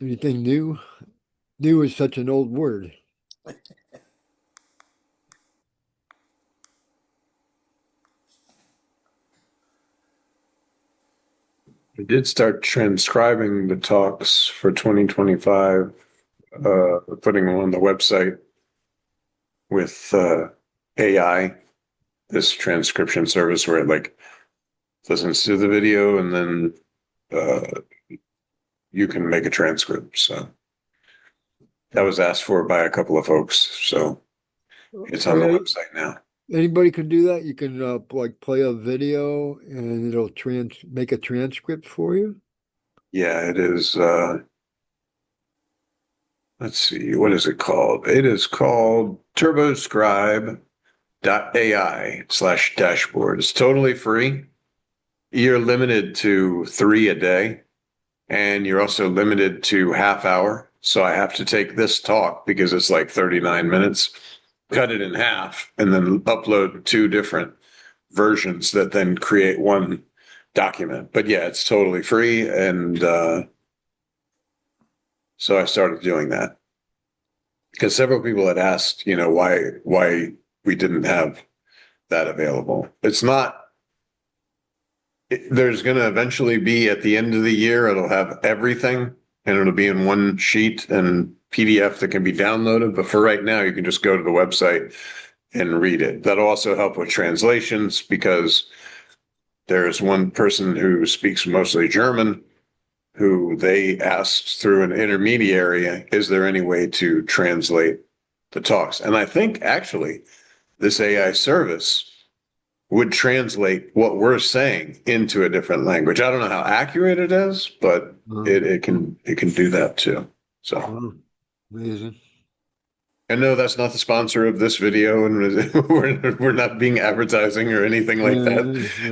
Anything new? New is such an old word. I did start transcribing the talks for 2025, putting them on the website with AI, this transcription service where it like listens to the video and then uh, you can make a transcript. So that was asked for by a couple of folks. So it's Oh, on the yeah, website now. anybody can do that. You can like play a video and it'll trans make a transcript for you. Yeah, it is. Let's see, what is it called? It is called turboscribe.ai/dashboard. It's totally free. You're limited to 3 a day, and you're also limited to half hour. So I have to take this talk because it's like 39 minutes, cut it in half, and then upload 2 different versions that then create one document. But yeah, it's totally free. And so I started doing that because several people had asked, why we didn't have that available. It's not, there's going to eventually be at the end of the year, it'll have everything and it'll be in one sheet and PDF that can be downloaded. But for right now, you can just go to the website and read it. That'll also help with translations because there's one person who speaks mostly German who they asked through an intermediary, is there any way to translate the talks? And I think actually this AI service would translate what we're saying into a different language. I don't know how accurate it is, but it can do that too. So, Oh, amazing. and no, that's not the sponsor of this video, and we're not being advertising or anything like that.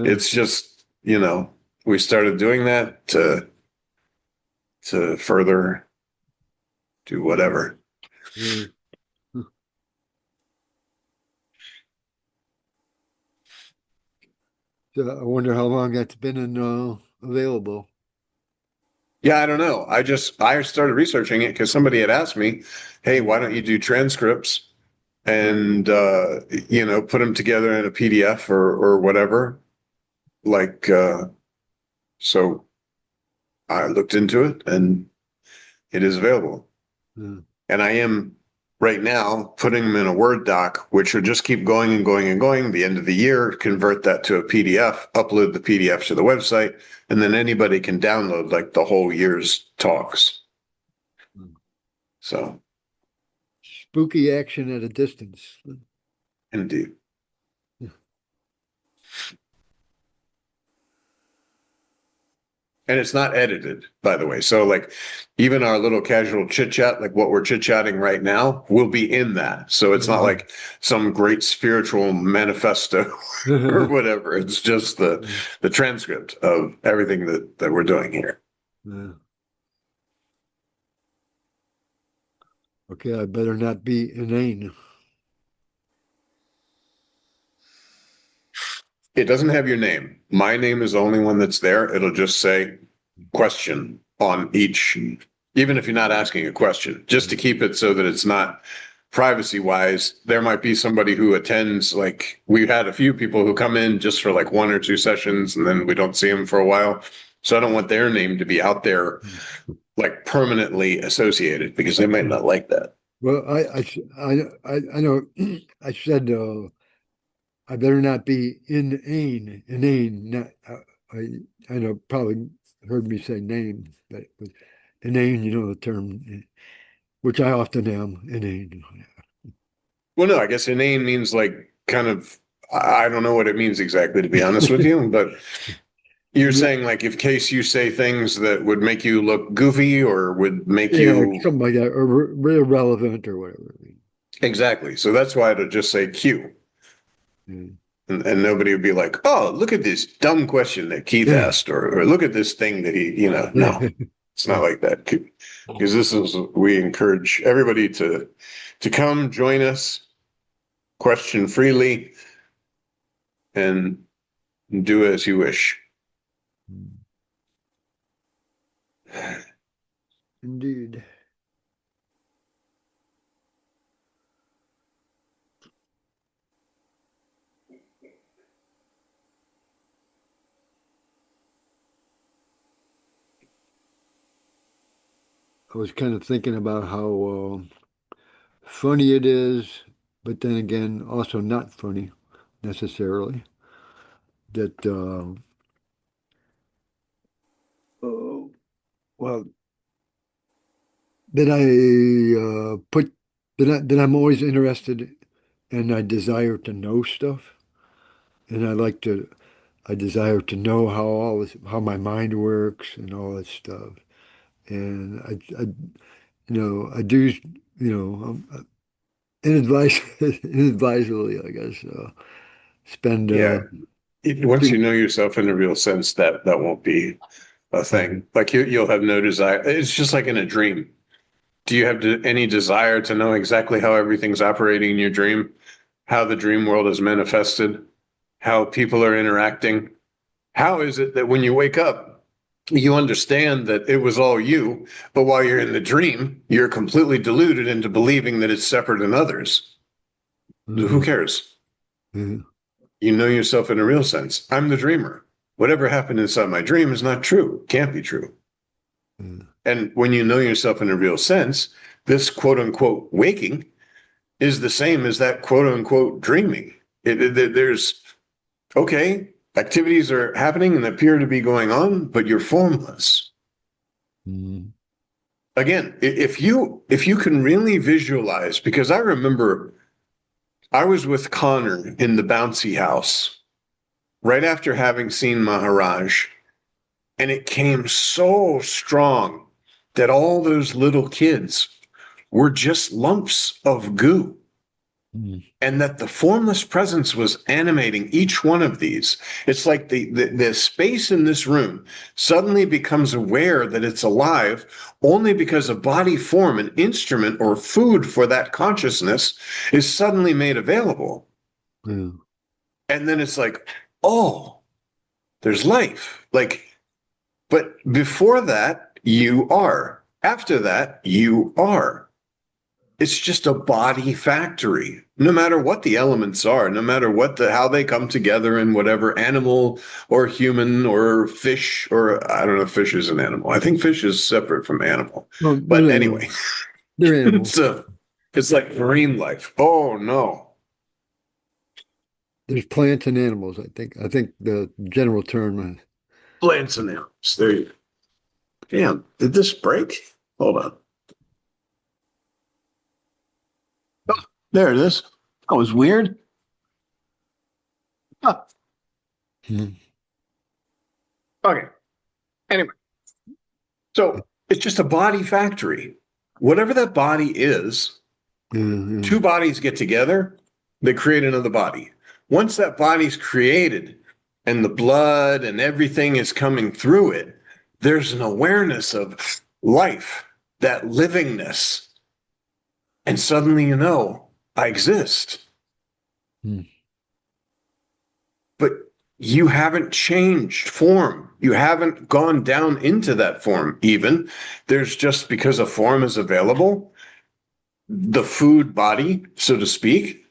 It's just, we started doing that to further do whatever. Yeah. So I wonder how long that's been available. Yeah, I don't know. I started researching it because somebody had asked me, "Hey, why don't you do transcripts and put them together in a PDF or whatever?" Like, so I looked into it and it is available. Yeah. And I am right now putting them in a Word doc, which will just keep going and going and going. The end of the year, convert that to a PDF, upload the PDF to the website, and then anybody can download like the whole year's talks. So, Spooky action at a distance. indeed. And it's not edited, by the way. So, like, even our little casual chit chat, like what we're chit chatting right now, will be in that. So it's not like some great spiritual manifesto or whatever. It's just the transcript of everything that we're doing here. Yeah. Okay, I better not be inane. It doesn't have your name. My name is the only one that's there. It'll just say question on each, even if you're not asking a question, just to keep it so that it's not privacy wise. There might be somebody who attends, like we've had a few people who come in just for like 1 or 2 sessions and then we don't see them for a while. So I don't want their name to be out there like permanently associated because they might not like that. Well, I know I said I better not be inane. Not I know probably heard me say name, but inane, you know the term, which I often am inane. Well, no, I guess inane means like kind of, I don't know what it means exactly, to be honest with you, but you're Yeah, saying like, if case you say things that would make you look goofy or would make yeah, you something like that, or irrelevant or whatever. exactly. So that's why it'll just say Q. Yeah. And nobody would be like, oh, look at this dumb question that Keith Yeah. asked, or look at this thing that no, it's not like that. Because we encourage everybody to come join us, question freely, and do as you wish. Indeed. I was kind of thinking about how funny it is, but then again, also not funny necessarily. That oh, well, that I put that I'm always interested and I desire to know stuff, and I desire to know how all this, how my mind works and all that stuff. And I do, inadvisably, I guess, spend, Yeah. Once you too, know yourself in a real sense, that won't be a thing. Like you'll have no desire. It's just like in a dream. Do you have any desire to know exactly how everything's operating in your dream? How the dream world is manifested? How people are interacting? How is it that when you wake up, you understand that it was all you, but while you're in the dream, you're completely deluded into believing that it's separate in others? Who uh, cares? uh, You know yourself in a real sense. I'm the dreamer. Whatever happened inside my dream is not true, can't be true. uh, And when you know yourself in a real sense, this quote unquote waking is the same as that quote unquote dreaming. There's, okay, activities are happening and appear to be going on, but you're formless. mm, Again, if you can really visualize, because I remember I was with Connor in the bouncy house right after having seen Maharaj, and it came so strong that all those little kids were just lumps of goo, mm, and that the formless presence was animating each one of these. It's like the space in this room suddenly becomes aware that it's alive only because a body form, an instrument, or food for that consciousness is suddenly made available. uh, And then it's like, oh, there's life. Like, but before that, you are. After that, you are. It's just a body factory. No matter what the elements are, no matter what how they come together in whatever animal or human or fish, or I don't know if fish is an animal. I think fish is separate from animal. well, But anyway, they're animals. so it's like marine life. Oh no. There's plants and animals, I think. I think the general term, Plants and animals. There you go. Damn, did this break? Hold on. Oh, there it is. That was weird. Huh. mm, Okay. Anyway, so it's just a body factory. Whatever that body is, two bodies get together, they create another body. Once that body's created and the blood and everything is coming through it, there's an awareness of life, that livingness. And suddenly you know, I exist. mm, But you haven't changed form. You haven't gone down into that form, even. There's just because a form is available, the food body, so to speak,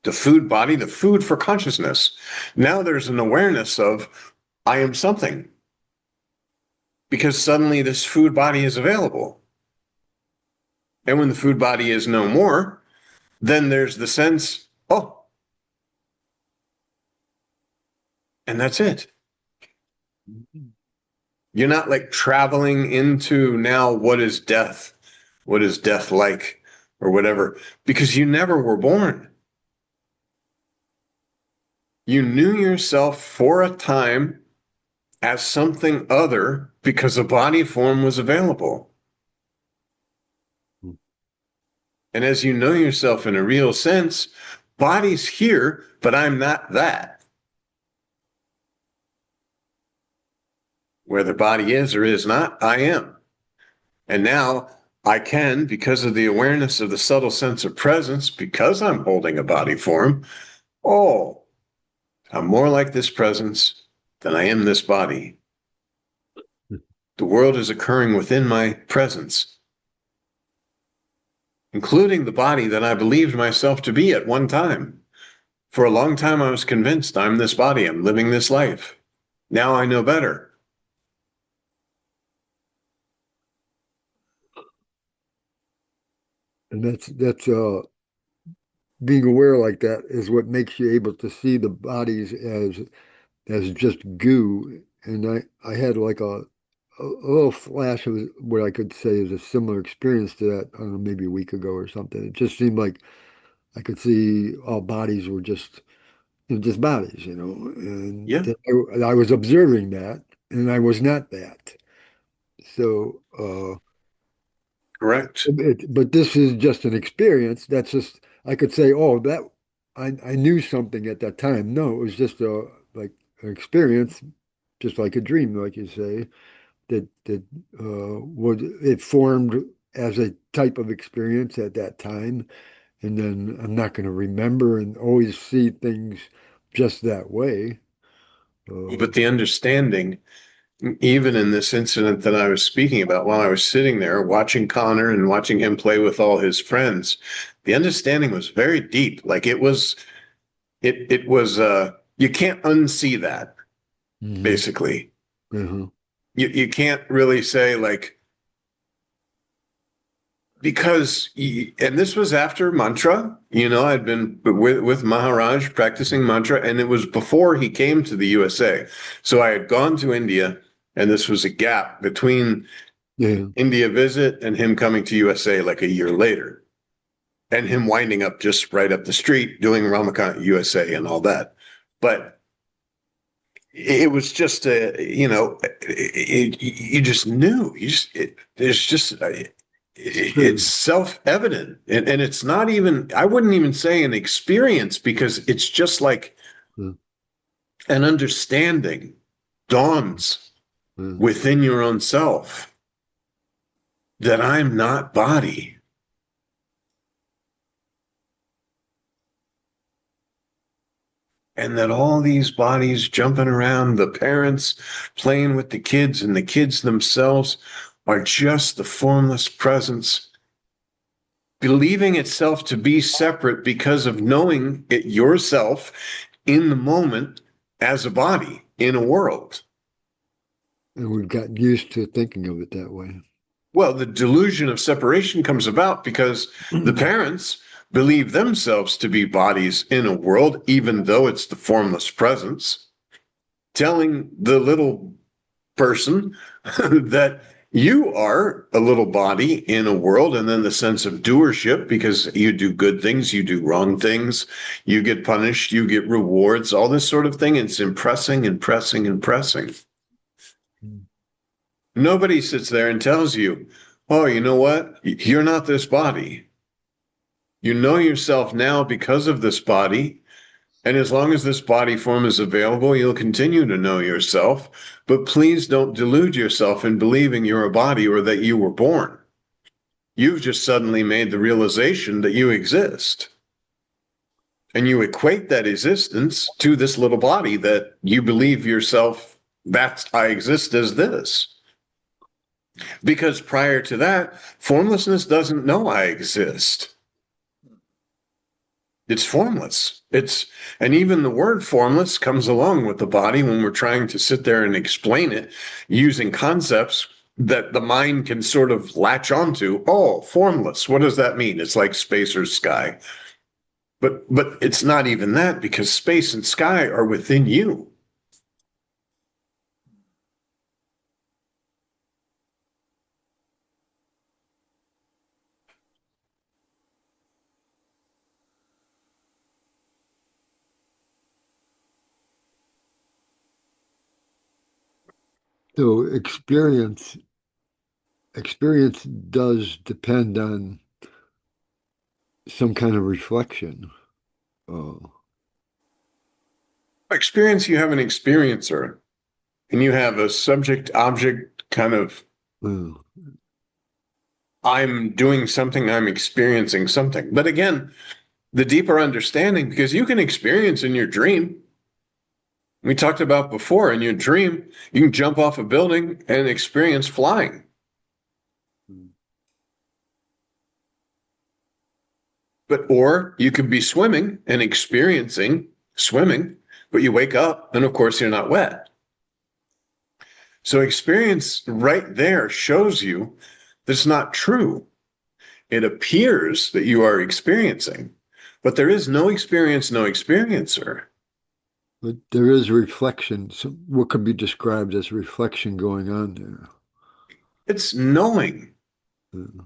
the food body, the food for consciousness. Now there's an awareness of, I am something, because suddenly this food body is available. And when the food body is no more, then there's the sense, oh, and that's it. You're not like traveling into now what is death? What is death like? Or whatever, because you never were born. You knew yourself for a time as something other because a body form was available. mm. And as you know yourself in a real sense, body's here, but I'm not that. Where the body is or is not, I am. And now I can, because of the awareness of the subtle sense of presence, because I'm holding a body form, oh, I'm more like this presence than I am this body. The world is occurring within my presence, including the body that I believed myself to be at one time. For a long time, I was convinced I'm this body, I'm living this life. Now I know better. And that's being aware like that is what makes you able to see the bodies as just goo. And I had like a little flash of what I could say is a similar experience to that, I don't know, maybe a week ago or something. It just seemed like I could see all bodies were just, just bodies, and Yeah, I was observing that, and I was not that. So, correct. but this is just an experience. That's just, I could say, oh, that I knew something at that time. No, it was just like an experience, just like a dream, like you say, that was it formed as a type of experience at that time, and then I'm not going to remember and always see things just that way. But the understanding, even in this incident that I was speaking about, while I was sitting there watching Connor and watching him play with all his friends, the understanding was very deep. Like it was you can't unsee that, Hmm. basically. Uh-huh. You can't really say like, because and this was after mantra, I'd been with Maharaj practicing mantra, and it was before he came to the USA. So I had gone to India, and this was a gap between Yeah. India visit and him coming to USA like a year later, and him winding up just right up the street doing Ramakant USA and all that. But it was just you just knew, there's just It's it's true. self-evident, and it's not even, I wouldn't even say an experience, because it's just like Uh, an understanding dawns uh, within your own self that I'm not body, and that all these bodies jumping around, the parents playing with the kids and the kids themselves, are just the formless presence, believing itself to be separate because of knowing it yourself in the moment as a body in a world. and we've gotten used to thinking of it that way. Well, the delusion of separation comes about because the parents believe themselves to be bodies in a world, even though it's the formless presence, telling the little person that you are a little body in a world, and then the sense of doership, because you do good things, you do wrong things, you get punished, you get rewards, all this sort of thing. It's impressing and pressing and pressing. Nobody sits there and tells you, oh, you know what? You're not this body. You know yourself now because of this body. And as long as this body form is available, you'll continue to know yourself. But please don't delude yourself in believing you're a body or that you were born. You've just suddenly made the realization that you exist. And you equate that existence to this little body that you believe yourself, that I exist as this. Because prior to that, formlessness doesn't know I exist. It's formless. And even the word formless comes along with the body when we're trying to sit there and explain it using concepts that the mind can sort of latch onto. Oh, formless. What does that mean? It's like space or sky. But it's not even that, because space and sky are within you. So experience does depend on some kind of reflection. Uh, Experience, you have an experiencer, and you have a subject object kind of, uh, I'm doing something, I'm experiencing something. But again, the deeper understanding, because you can experience in your dream. We talked about before, in your dream, you can jump off a building and experience flying. Or you could be swimming and experiencing swimming, but you wake up and of course you're not wet. So experience right there shows you that's not true. It appears that you are experiencing, but there is no experience, no experiencer. But there is reflection. So what could be described as reflection going on there? It's knowing. Uh,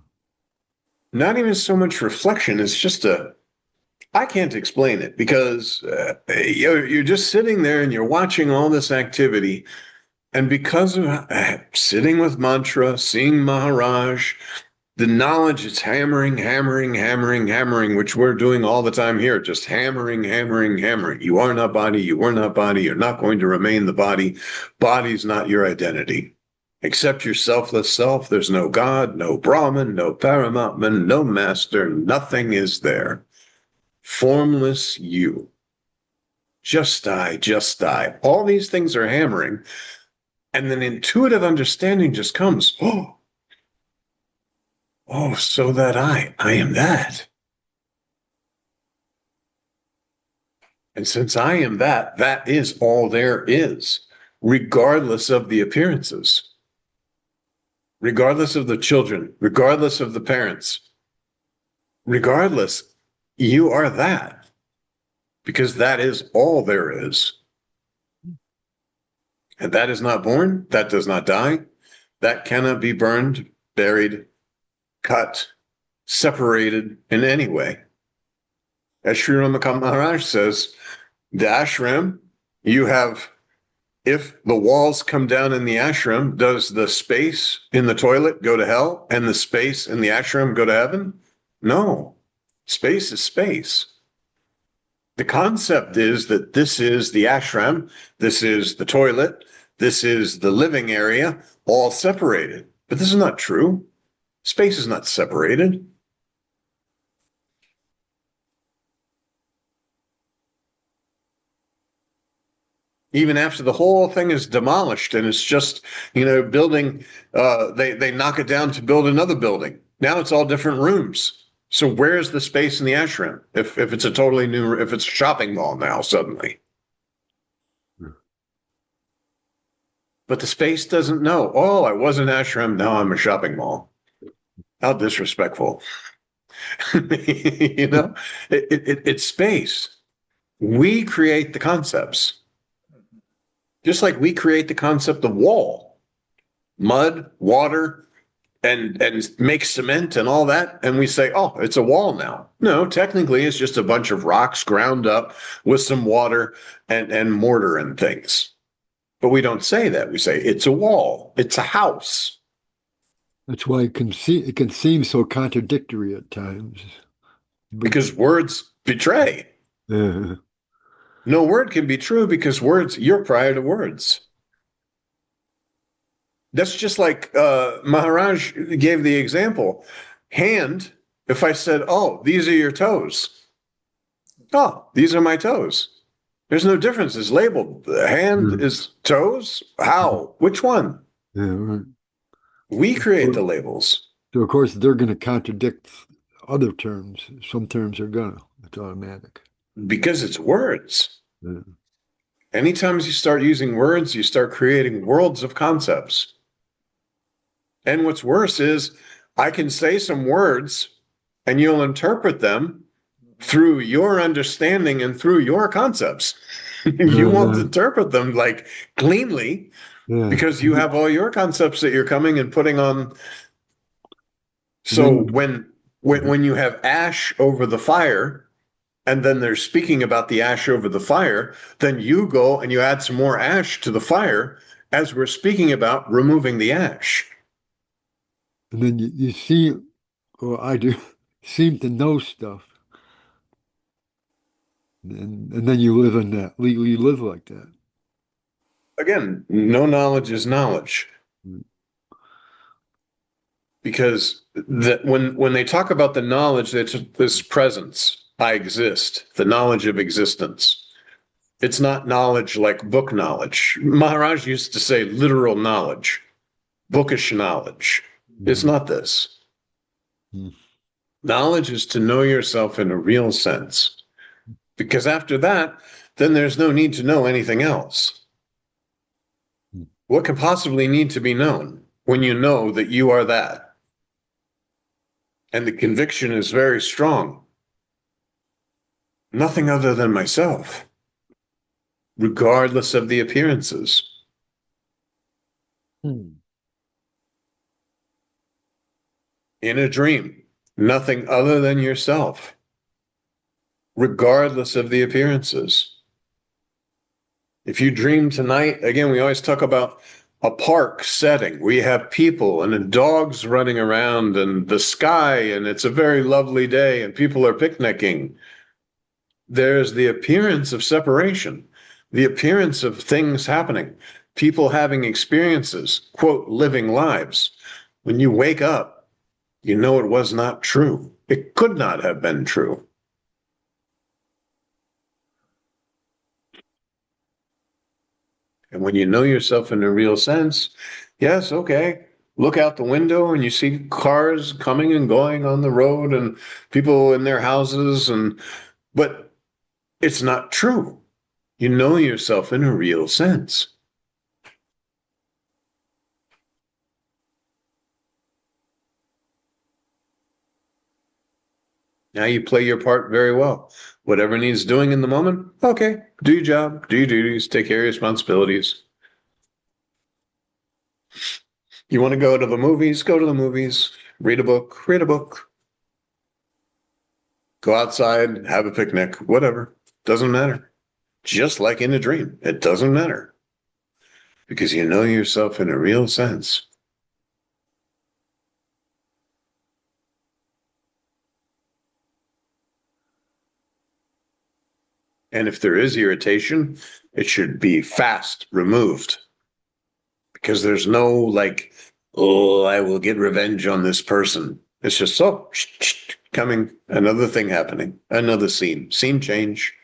Not even so much reflection. It's just I can't explain it because you're just sitting there and you're watching all this activity. And because of sitting with mantra, seeing Maharaj, the knowledge is hammering, hammering, hammering, hammering, which we're doing all the time here, just hammering, hammering, hammering. You are not body, you are not body, you're not going to remain the body. Body's not your identity. Except your selfless self, there's no God, no Brahman, no Paramatman, no master, nothing is there. Formless you. Just die, just die. All these things are hammering. And then intuitive understanding just comes, oh, so that I am that. And since I am that, that is all there is, regardless of the appearances, regardless of the children, regardless of the parents, regardless, you are that, because that is all there is. And that is not born, that does not die, that cannot be burned, buried, cut, separated in any way. As Sri Ramakant Maharaj says, the ashram, you have, if the walls come down in the ashram, does the space in the toilet go to hell and the space in the ashram go to heaven? No. Space is space. The concept is that this is the ashram, this is the toilet, this is the living area, all separated. But this is not true. Space is not separated. Even after the whole thing is demolished and it's just, building, they knock it down to build another building. Now it's all different rooms. So where's the space in the ashram? If it's a totally new, if it's a shopping mall now suddenly. But the space doesn't know, oh, I was an ashram, now I'm a shopping mall. How disrespectful. It's space. We create the concepts. Just like we create the concept of wall, mud, water, and make cement and all that. And we say, oh, it's a wall now. No, technically it's just a bunch of rocks ground up with some water and mortar and things. But we don't say that. We say it's a wall. It's a house. That's why it can seem so contradictory at times. Because words betray. Uh, No word can be true because words, you're prior to words. That's just like Maharaj gave the example. Hand, if I said, oh, these are your toes. Oh, these are my toes. There's no difference. It's labeled. The hand is toes. How? Which one? Yeah, right. We create the labels. So, of course, they're going to contradict other terms. Some terms are going to. It's automatic. Because it's words. Yeah. Anytime you start using words, you start creating worlds of concepts. And what's worse is I can say some words and you'll interpret them through your understanding and through your concepts. You won't interpret them like cleanly because you have all your concepts that you're coming and putting on. So when you have ash over the fire, and then they're speaking about the ash over the fire, then you go and you add some more ash to the fire as we're speaking about removing the ash. And then you see, or I do, seem to know stuff. And then you live in that. You live like that. Again, no knowledge is knowledge. Because when they talk about the knowledge, it's this presence. I exist, the knowledge of existence. It's not knowledge like book knowledge. Maharaj used to say literal knowledge, bookish knowledge. It's not this. Mm. Knowledge is to know yourself in a real sense. Because after that, then there's no need to know anything else. What can possibly need to be known when you know that you are that? And the conviction is very strong. Nothing other than myself, regardless of the appearances. Mm. In a dream, nothing other than yourself, regardless of the appearances. If you dream tonight, again, we always talk about a park setting. We have people and the dogs running around and the sky, and it's a very lovely day, and people are picnicking. There's the appearance of separation, the appearance of things happening, people having experiences, quote, living lives. When you wake up, you know it was not true. It could not have been true. And when you know yourself in a real sense, yes, okay, look out the window and you see cars coming and going on the road and people in their houses, but it's not true. You know yourself in a real sense. Now you play your part very well. Whatever needs doing in the moment, okay, do your job, do your duties, take care of your responsibilities. You want to go to the movies, go to the movies. Read a book, read a book. Go outside, have a picnic, whatever. Doesn't matter. Just like in a dream, it doesn't matter. Because you know yourself in a real sense. And if there is irritation, it should be fast removed. Because there's no like, oh, I will get revenge on this person. It's just, oh, coming, another thing happening, another scene change.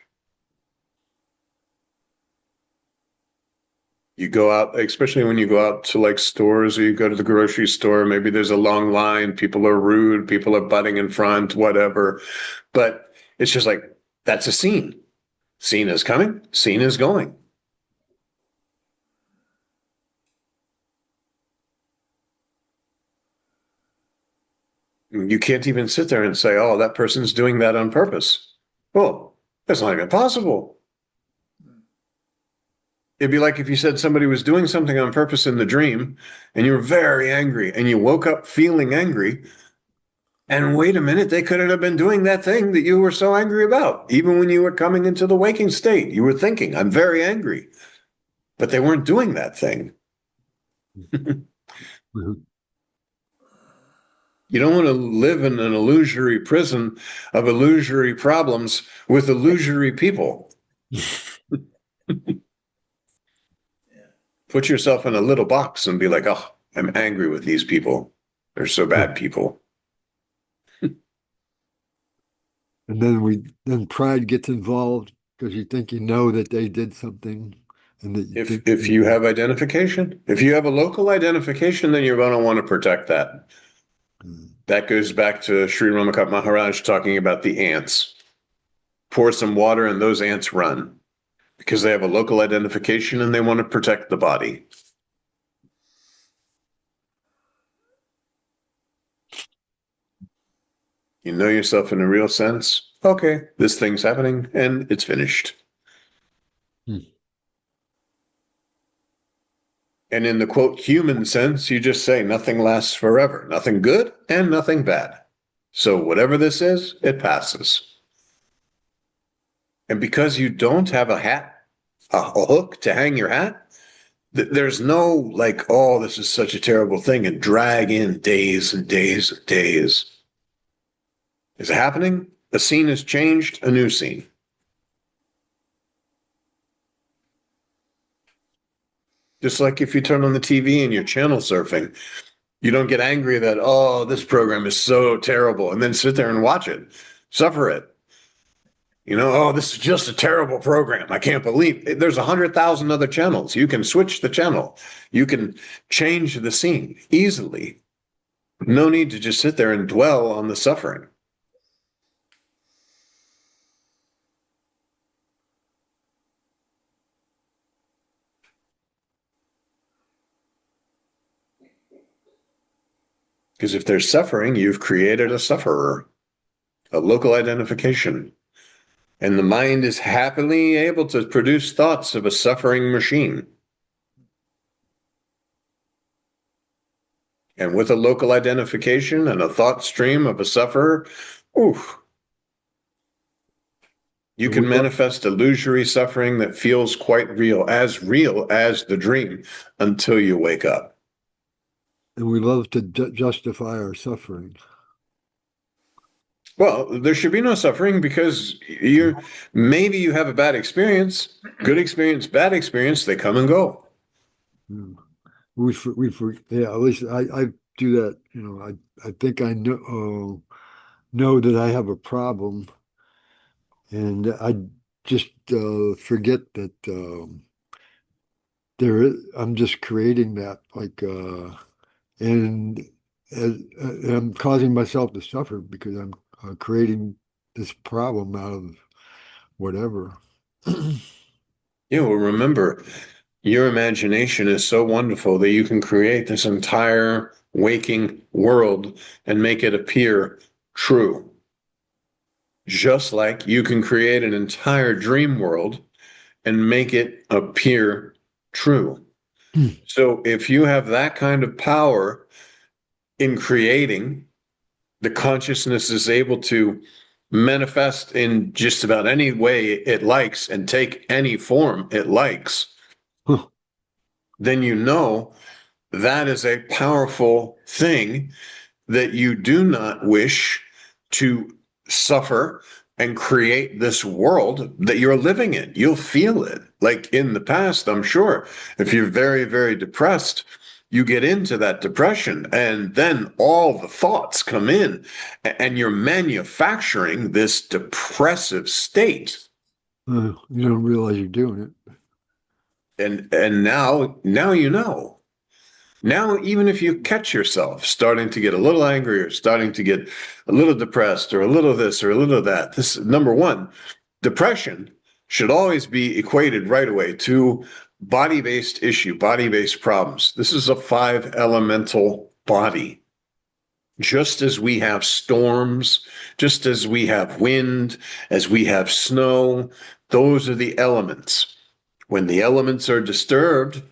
You go out, especially when you go out to like stores or you go to the grocery store, maybe there's a long line, people are rude, people are butting in front, whatever. But it's just like, that's a scene. Scene is coming, scene is going. You can't even sit there and say, oh, that person's doing that on purpose. Well, that's not even possible. It'd be like if you said somebody was doing something on purpose in the dream and you were very angry and you woke up feeling angry. And wait a minute, they could have been doing that thing that you were so angry about. Even when you were coming into the waking state, you were thinking, I'm very angry. But they weren't doing that thing. You don't want to live in an illusory prison of illusory problems with illusory people. Put yourself in a little box and be like, oh, I'm angry with these people. They're so bad people. And then pride gets involved because you think you know that they did something, and that you think If you have identification, if you have a local identification, then you're going to want to protect that. That goes back to Sri Ramakant Maharaj talking about the ants. Pour some water and those ants run because they have a local identification and they want to protect the body. You know yourself in a real sense. Okay, this thing's happening and it's finished. And in the quote human sense, you just say nothing lasts forever, nothing good and nothing bad. So whatever this is, it passes. And because you don't have a hat, a hook to hang your hat, there's no like, oh, this is such a terrible thing, and drag in days and days and days. Is it happening? A scene has changed, a new scene. Just like if you turn on the TV and you're channel surfing, you don't get angry that, oh, this program is so terrible, and then sit there and watch it, suffer it. Oh, this is just a terrible program. I can't believe it. There's 100,000 other channels. You can switch the channel. You can change the scene easily. No need to just sit there and dwell on the suffering. Because if there's suffering, you've created a sufferer, a local identification. And the mind is happily able to produce thoughts of a suffering machine. And with a local identification and a thought stream of a sufferer, oof, you And we can love, manifest illusory suffering that feels quite real as the dream until you wake up. and we love to justify our suffering. Well, there should be no suffering because maybe you have a bad experience, good experience, bad experience, they come and go. Hmm. Yeah, at least I do that. I think I know that I have a problem, and I just forget that I'm just creating that, and I'm causing myself to suffer because I'm creating this problem out of whatever. Well, remember, your imagination is so wonderful that you can create this entire waking world and make it appear true. Just like you can create an entire dream world and make it appear true. So if you have that kind of power in creating, the consciousness is able to manifest in just about any way it likes and take any form it likes, then that is a powerful thing that you do not wish to suffer and create this world that you're living in. You'll feel it. Like in the past, I'm sure, if you're very, very depressed, you get into that depression and then all the thoughts come in and you're manufacturing this depressive state. You don't realize you're doing it. And now you know. Now, even if you catch yourself starting to get a little angry or starting to get a little depressed or a little this or a little that, this number one, depression should always be equated right away to body-based issue, body-based problems. This is a five elemental body. Just as we have storms, just as we have wind, as we have snow, those are the elements. When the elements are disturbed,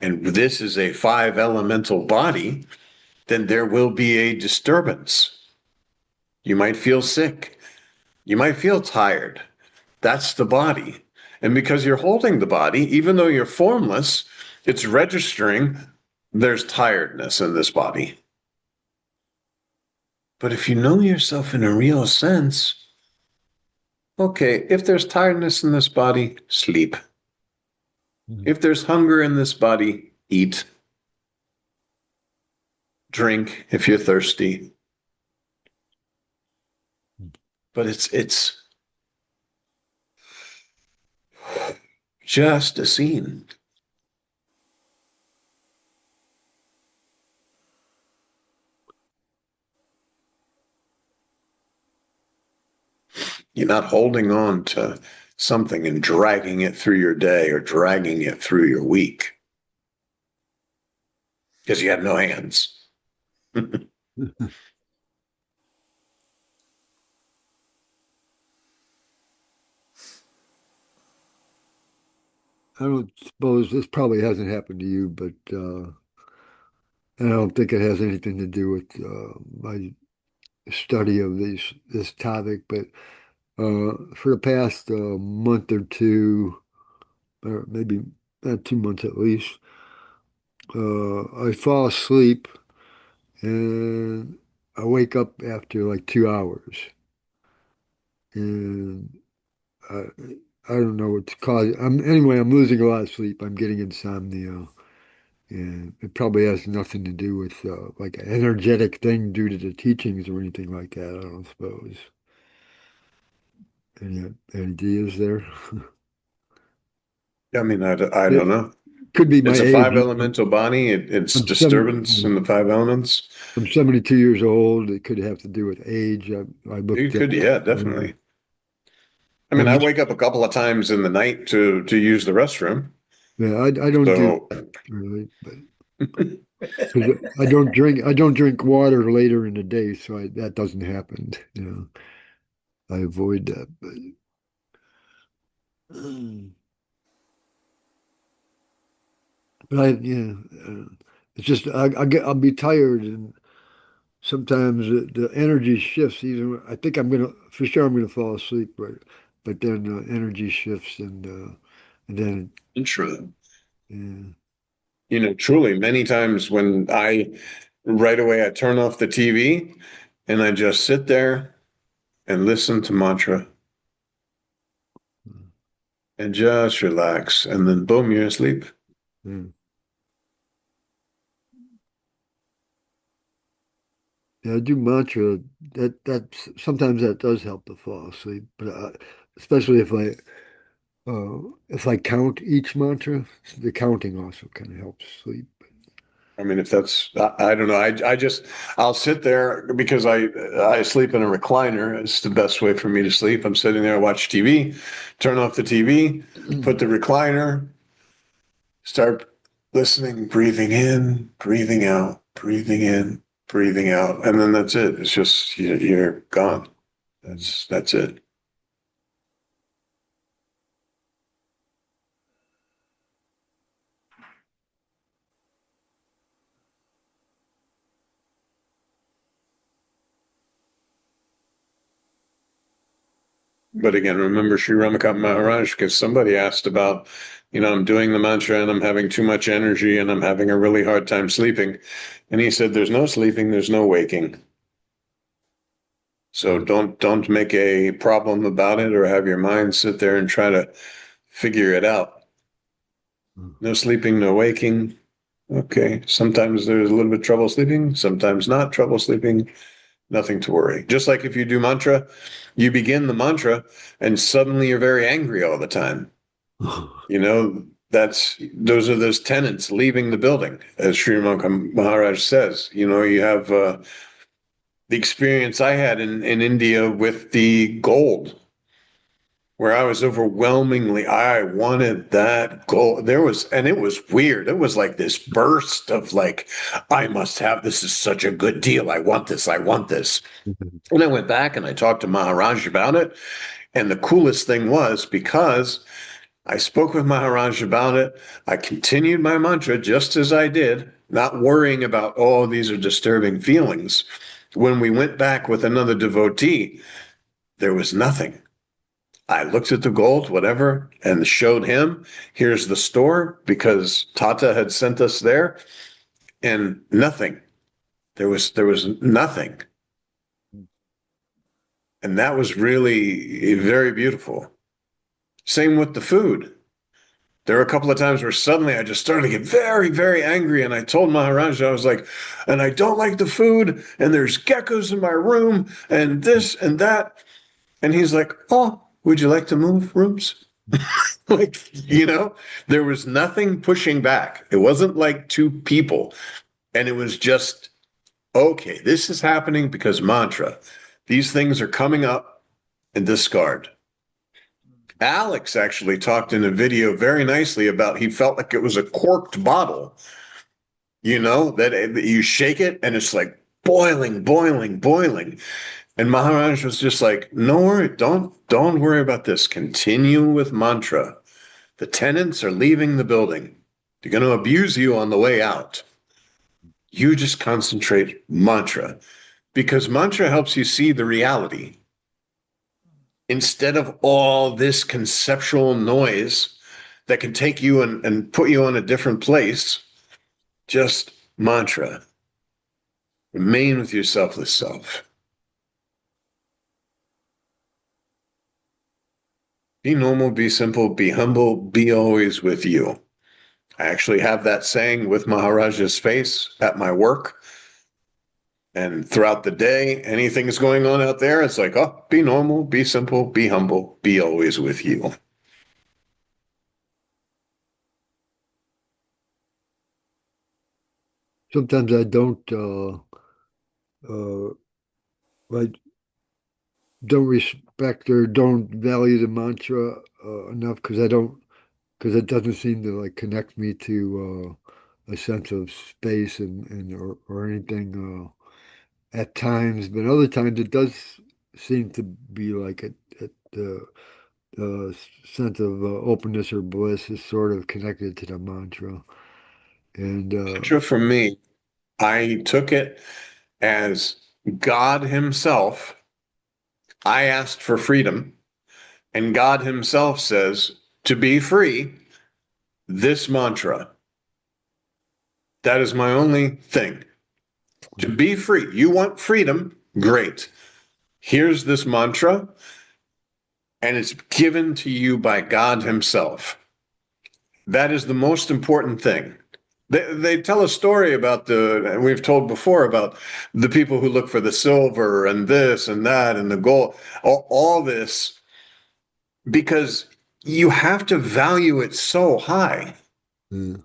and this is a five elemental body, then there will be a disturbance. You might feel sick. You might feel tired. That's the body. And because you're holding the body, even though you're formless, it's registering there's tiredness in this body. But if you know yourself in a real sense, okay, if there's tiredness in this body, sleep. Mm. If there's hunger in this body, eat. Drink if you're thirsty. But it's just a scene. You're not holding on to something and dragging it through your day or dragging it through your week because you have no hands. I don't suppose this probably hasn't happened to you, but and I don't think it has anything to do with my study of this topic. But for the past month or two, or maybe 2 months at least, I fall asleep and I wake up after like 2 hours, and I, I don't know what's causing. Anyway, I'm losing a lot of sleep. I'm getting insomnia. And it probably has nothing to do with like an energetic thing due to the teachings or anything like that, I don't suppose. Any ideas there? I mean, I It don't know. could be my It's a age. five elemental body. It's I'm seven, disturbance in the five elements. I'm 72 years old. It could have to do with age. I You looked at. could, yeah, Um, definitely. I mean, I'm I just, wake up a couple of times in the night to use the restroom. yeah, I don't do So, that really, but because I don't drink water later in the day, so that doesn't happen. I avoid that. But it's just I'll be tired, and sometimes the energy shifts. Even I think for sure I'm gonna fall asleep, but then energy shifts, and then true. yeah. Truly, many times when right away, I turn off the TV and I just sit there and listen to mantra and just relax. And then boom, you're asleep. Yeah. Yeah, I do mantra. That sometimes that does help to fall asleep, but especially if I count each mantra, the counting also kind of helps sleep. I mean, if that's, I don't know. I'll sit there because I sleep in a recliner. It's the best way for me to sleep. I'm sitting there, watch TV, turn off the TV, put the recliner, start listening, breathing in, breathing out, breathing in, breathing out. And then that's it. It's just, you're gone. That's it. But again, remember Sri Ramakant Maharaj, because somebody asked about, I'm doing the mantra and I'm having too much energy and I'm having a really hard time sleeping. And he said, there's no sleeping, there's no waking. So don't make a problem about it or have your mind sit there and try to figure it out. No sleeping, no waking. Okay. Sometimes there's a little bit of trouble sleeping, sometimes not trouble sleeping. Nothing to worry. Just like if you do mantra, you begin the mantra and suddenly you're very angry all the time. Those are those tenants leaving the building, as Sri Ramakant Maharaj says. You have the experience I had in India with the gold, where I was I wanted that gold. And it was weird. It was like this burst of like, I must have, this is such a good deal. I want this. I want this. And I went back and I talked to Maharaj about it. And the coolest thing was because I spoke with Maharaj about it, I continued my mantra just as I did, not worrying about, oh, these are disturbing feelings. When we went back with another devotee, there was nothing. I looked at the gold, whatever, and showed him, here's the store because Tata had sent us there, and nothing. There was nothing. And that was really very beautiful. Same with the food. There were a couple of times where suddenly I just started to get very, very angry. And I told Maharaj, I was like, and I don't like the food, and there's geckos in my room, and this and that. And he's like, oh, would you like to move rooms? Like, there was nothing pushing back. It wasn't like two people. And it was just, okay, this is happening because mantra. These things are coming up and discard. Alex actually talked in a video very nicely about he felt like it was a corked bottle, that you shake it and it's like boiling, boiling, boiling. And Maharaj was just like, no worry, don't worry about this. Continue with mantra. The tenants are leaving the building. They're going to abuse you on the way out. You just concentrate mantra because mantra helps you see the reality instead of all this conceptual noise that can take you and put you on a different place. Just mantra. Remain with your selfless self. Be normal, be simple, be humble, be always with you. I actually have that saying with Maharaj's face at my work. And throughout the day, anything's going on out there, it's like, oh, be normal, be simple, be humble, be always with you. Sometimes I don't like don't respect or don't value the mantra enough because I don't because it doesn't seem to like connect me to a sense of space and or anything at times, but other times it does seem to be like the sense of openness or bliss is sort of connected to the mantra. And Mantra for me, I took it as God Himself. I asked for freedom, and God Himself says, to be free, this mantra. That is my only thing. To be free. You want freedom? Great. Here's this mantra, and it's given to you by God Himself. That is the most important thing. They tell a story about we've told before about the people who look for the silver and this and that and the gold, all this, because you have to value it so high. uh,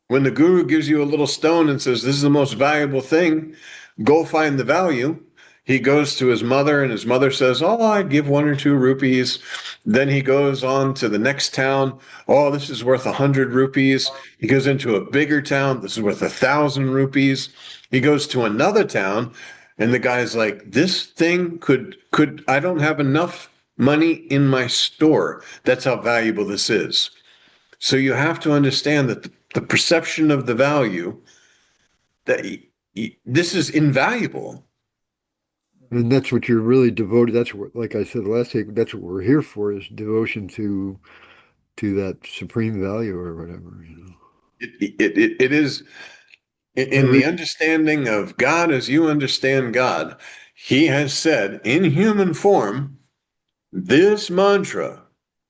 When the guru gives you a little stone and says, this is the most valuable thing, go find the value. He goes to his mother, and his mother says, oh, I'd give 1 or 2 rupees. Then he goes on to the next town. Oh, this is worth 100 rupees. He goes into a bigger town. This is worth 1,000 rupees. He goes to another town, and the guy's like, this thing could, I don't have enough money in my store. That's how valuable this is. So you have to understand that the perception of the value that this is invaluable. and that's what you're really devoted. That's what, like I said last week, that's what we're here for is devotion to that supreme value or whatever, you know. It is in the Every understanding of God as you understand God. He has said in human form, this mantra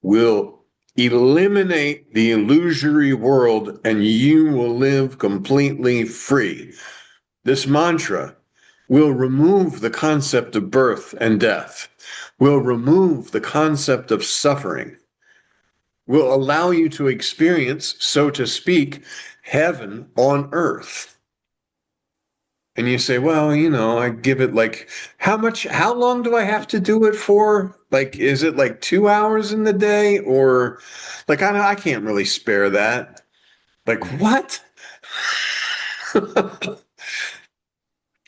will eliminate the illusory world and you will live completely free. This mantra will remove the concept of birth and death, will remove the concept of suffering, will allow you to experience, so to speak, heaven on earth. And you say, well, I give it like, how long do I have to do it for? Like, is it like 2 hours in the day? Or like, I can't really spare that. Like, what?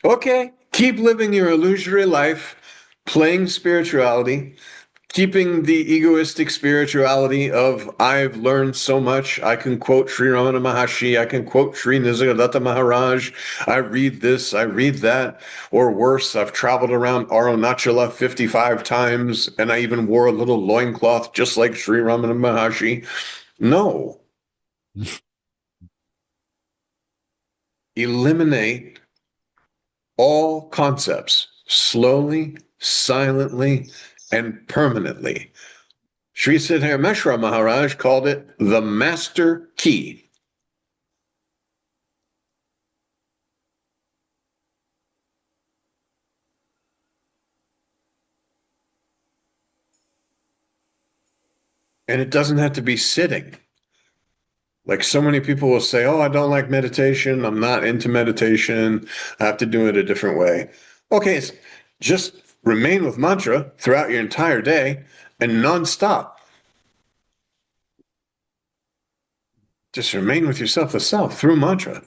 Okay, keep living your illusory life, playing spirituality, keeping the egoistic spirituality of I've learned so much. I can quote Sri Ramana Maharshi. I can quote Sri Nisargadatta Maharaj. I read this, I read that. Or worse, I've traveled around Arunachala 55 times and I even wore a little loincloth just like Sri Ramana Maharshi. No. Eliminate all concepts slowly, silently, and permanently. Sri Siddhar Meshra Maharaj called it the master key. And it doesn't have to be sitting. Like so many people will say, oh, I don't like meditation. I'm not into meditation. I have to do it a different way. Okay, just remain with mantra throughout your entire day and nonstop. Just remain with yourself, the self, through mantra.